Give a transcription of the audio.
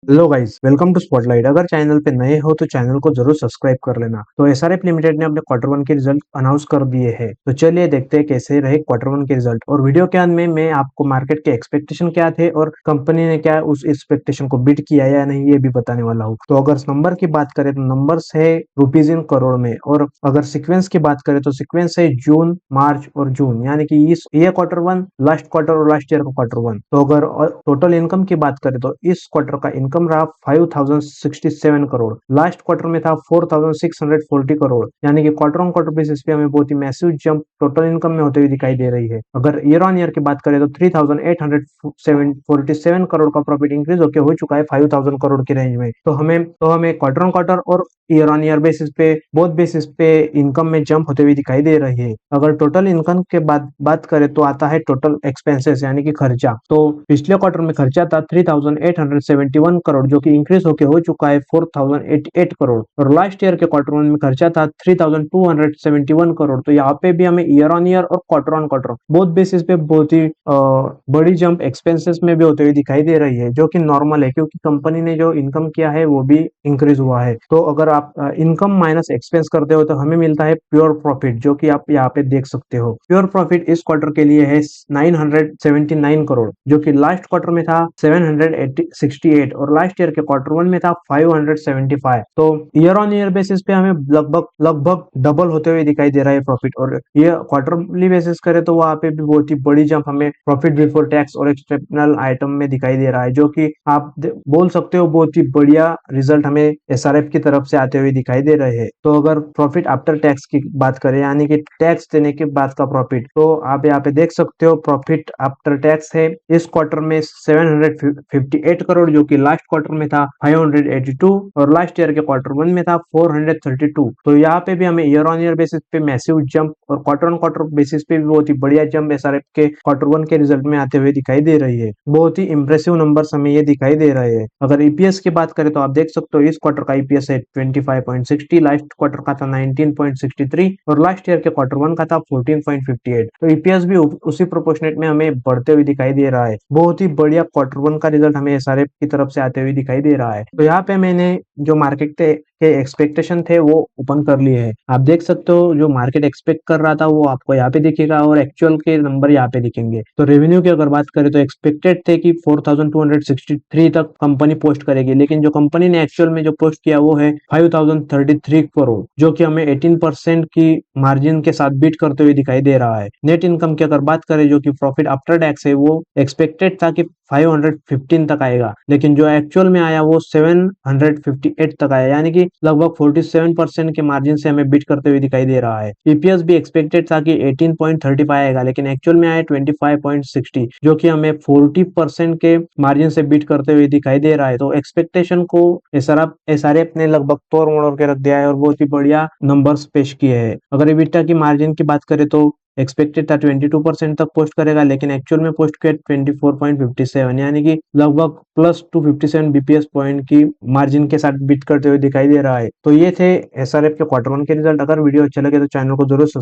Hello guys, welcome to spotlight. अगर channel पे नए हो तो चैनल को जरूर सब्सक्राइब कर लेना। तो एसआरएफ लिमिटेड ने अपने क्वार्टर वन के रिजल्ट अनाउंस कर दिए हैं। तो चलिए देखते हैं कैसे रहे क्वार्टर वन के रिजल्ट। और वीडियो के अंत में मैं आपको मार्केट के एक्सपेक्टेशन क्या थे और कंपनी ने क्या उस एक्सपेक्टेशन को बीट किया या नहीं ये भी बताने वाला हूँ। तो अगर नंबर की बात करें तो नंबर्स है रुपीज इन करोड़ में। और अगर सीक्वेंस की बात करें तो सीक्वेंस है जून, मार्च और जून, यानी कि इस ये क्वार्टर वन, लास्ट क्वार्टर और लास्ट ईयर का क्वार्टर वन। तो अगर टोटल इनकम की बात करें तो इस क्वार्टर का इनकम रहा 5067 करोड़। लास्ट क्वार्टर में था 4640 करोड़, यानी कि क्वार्टर ऑन क्वार्टर बेसिस पे हमें बहुत ही मैसिव जंप टोटल इनकम में होते हुए दिखाई दे रही है। अगर ईयर ऑन ईयर की बात करें तो 3847 करोड़ का प्रॉफिट इंक्रीज होकर हो चुका है 5000 करोड़ की रेंज में। तो हमें क्वार्टर ऑन क्वार्टर और ईयर ऑन ईयर बेसिस पे, बोथ बेसिस पे इनकम में जंप होते हुए दिखाई दे रही है। अगर टोटल इनकम के बाद बात करें तो आता है टोटल एक्सपेंसेस, यानी कि खर्चा। तो पिछले क्वार्टर में खर्चा था 3871 करोड़, जो कि इंक्रीज होकर हो चुका है 4088 करोड़। और लास्ट ईयर के क्वार्टर वन में खर्चा था 3271 करोड़। तो यहाँ पे भी हमें ईयर ऑन ईयर और quarter on quarter both basis पे बहुत ही बड़ी जंप एक्सपेंसेस में भी होते हुए दिखाई दे रही है, जो कि नॉर्मल है क्योंकि कंपनी ने जो इनकम किया है वो भी इंक्रीज हुआ है। तो अगर आप इनकम माइनस एक्सपेंस करते हो तो हमें मिलता है प्योर प्रॉफिट, जो कि आप यहाँ पे देख सकते हो। प्योर प्रॉफिट इस क्वार्टर के लिए है 979 करोड़, जो कि लास्ट क्वार्टर में था 768 और लास्ट ईयर के क्वार्टर वन में था 575। तो ईयर ऑन ईयर बेसिस पे हमें लगभग लगभग डबल होते हुए दिखाई दे रहा है प्रॉफिट। और ये क्वार्टरली बेसिस करें तो वहां पे भी बहुत ही बड़ी जंप हमें प्रॉफिट बिफोर टैक्स और एक्सेप्शनल आइटम में दिखाई दे रहा है, जो कि आप बोल सकते हो बहुत ही बढ़िया रिजल्ट हमें एसआरएफ की तरफ से आते हुए दिखाई दे रहे हैं। तो अगर प्रॉफिट आफ्टर टैक्स की बात करें, यानी कि टैक्स देने के बाद का प्रॉफिट, तो आप यहाँ पे देख सकते हो प्रॉफिट आफ्टर टैक्स है इस क्वार्टर में 758 करोड़, जो कि लास्ट क्वार्टर में था 582 और लास्ट ईयर के क्वार्टर वन में था 432। तो यहाँ पे भी हमें ईयर ऑन ईयर बेसिस पे मैसिव जंप और क्वार्टर ऑन क्वार्टर बेसिस पे भी बहुत ही बढ़िया जंप एसआरएफ के क्वार्टर वन के रिजल्ट में आते हुए दिखाई दे रही है। बहुत ही इंप्रेसिव नंबर्स हमें ये दिखाई दे रहे हैं। अगर ईपीएस की बात करें तो आप देख सकते हो इस क्वार्टर का ईपीएस है 25.60, लास्ट क्वार्टर का था 19.63 और लास्ट ईयर के क्वार्टर वन का था 14.58। तो ईपीएस भी उसी प्रोपोर्शनेट में हमें बढ़ते हुए दिखाई दे रहा है। बहुत ही बढ़िया क्वार्टर वन का रिजल्ट हमें एसआरएफ की तरफ से आते हुए दिखाई दे रहा है। तो यहाँ पे मैंने जो मार्केट के एक्सपेक्टेशन थे वो ओपन कर लिए हैं। आप देख सकते हो जो मार्केट एक्सपेक्ट कर रहा था वो आपको यहाँ पे दिखेगा और एक्चुअल के नंबर यहाँ पे दिखेंगे। तो रेवेन्यू की अगर बात करें तो एक्सपेक्टेड थे कि 4263 तक कंपनी पोस्ट करेगी, लेकिन जो कंपनी ने एक्चुअल में जो पोस्ट किया वो है 5033 करोड़, जो कि हमें 18% की मार्जिन के साथ बीट करते हुए दिखाई दे रहा है। नेट इनकम की अगर बात करें जो कि प्रॉफिट आफ्टर टैक्स है, वो एक्सपेक्टेड था कि 515 तक आएगा, लेकिन जो एक्चुअल में आया वो 758 तक आया, यानी कि लगभग 47% के मार्जिन से हमें बीट करते हुए दिखाई दे रहा है। ईपीएस भी एक्सपेक्टेड था कि 18.35 आएगा, लेकिन एक्चुअल में आया 25.60, जो कि हमें 40% के मार्जिन से बीट करते हुए दिखाई दे रहा है। तो एक्सपेक्टेशन को एसआरएफ ने लगभग तोड़ मोड़ के रख दिया है और बहुत ही बढ़िया नंबर्स पेश किए हैं। अगर इबिटा की मार्जिन की बात करें तो एक्सपेक्टेड था 22% तक पोस्ट करेगा, लेकिन एक्चुअल में पोस्ट किया 24.57, यानी कि लगभग प्लस 257 बीपीएस पॉइंट की मार्जिन के साथ बीट करते हुए दिखाई दे रहा है। तो ये थे एसआरएफ के क्वार्टर वन के रिजल्ट। अगर वीडियो अच्छा लगे तो चैनल को जरूर